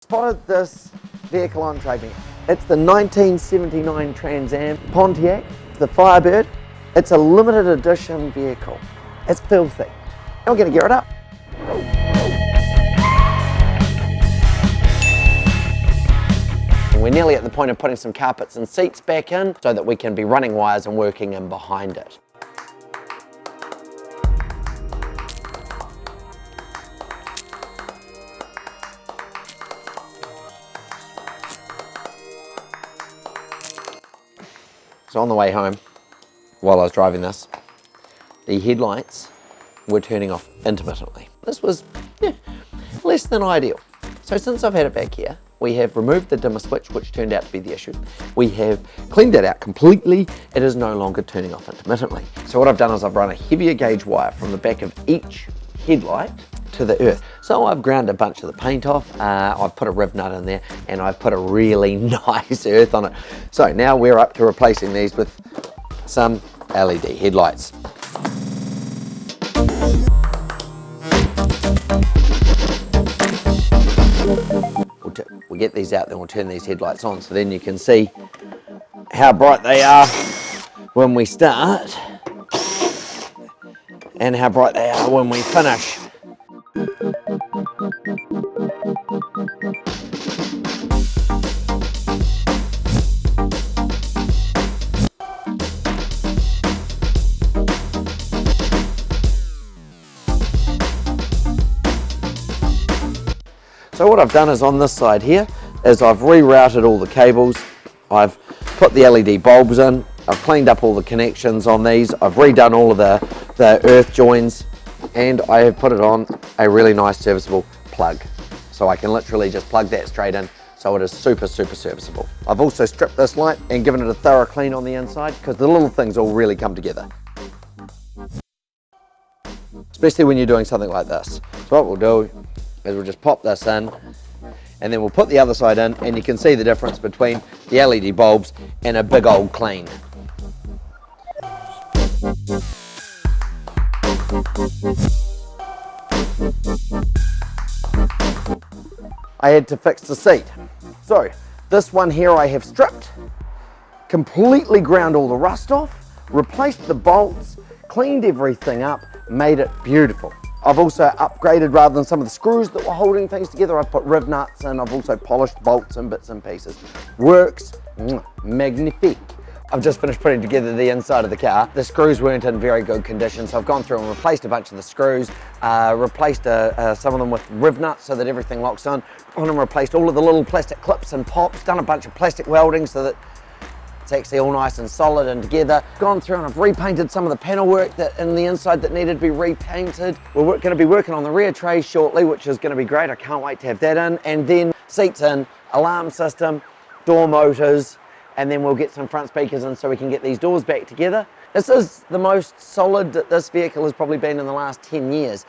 Spotted this vehicle on TradeMe. It's the 1979 Trans Am Pontiac, the Firebird. It's a limited edition vehicle. It's filthy. And we're going to gear it up. We're nearly at the point of putting some carpets and seats back in so that we can be running wires and working in behind it. So on the way home, while I was driving this, the headlights were turning off intermittently. This was less than ideal. So since I've had it back here, we have removed the dimmer switch, which turned out to be the issue. We have cleaned it out completely. It is no longer turning off intermittently. So what I've done is I've run a heavier gauge wire from the back of each headlight to the earth. So I've ground a bunch of the paint off, I've put a riv nut in there, and I've put a really nice earth on it. So now we're up to replacing these with some LED headlights. We'll get these out, then we'll turn these headlights on, so then you can see how bright they are when we start and how bright they are when we finish. So what I've done is on this side here is I've rerouted all the cables, I've put the LED bulbs in, I've cleaned up all the connections on these, I've redone all of the earth joins, and I have put it on a really nice serviceable plug. So I can literally just plug that straight in, so it is super serviceable. I've also stripped this light and given it a thorough clean on the inside because the little things all really come together. Especially when you're doing something like this. So what we'll do is we'll just pop this in and then we'll put the other side in, and you can see the difference between the LED bulbs and a big old clean. I had to fix the seat. So this one here I have stripped, completely ground all the rust off, replaced the bolts, cleaned everything up, made it beautiful. I've also upgraded, rather than some of the screws that were holding things together, I've put riv nuts in, I've also polished bolts and bits and pieces. Works magnifique. I've just finished putting together the inside of the car. The screws weren't in very good condition, so I've gone through and replaced a bunch of the screws, replaced some of them with riv nuts so that everything locks on, and replaced all of the little plastic clips and pops, done a bunch of plastic welding so that it's actually all nice and solid and together. Gone through and I've repainted some of the panel work that in the inside that needed to be repainted. We're going to be working on the rear tray shortly, which is going to be great. I can't wait to have that in. And then seats in, alarm system, door motors, and then we'll get some front speakers in so we can get these doors back together. This is the most solid that this vehicle has probably been in the last 10 years.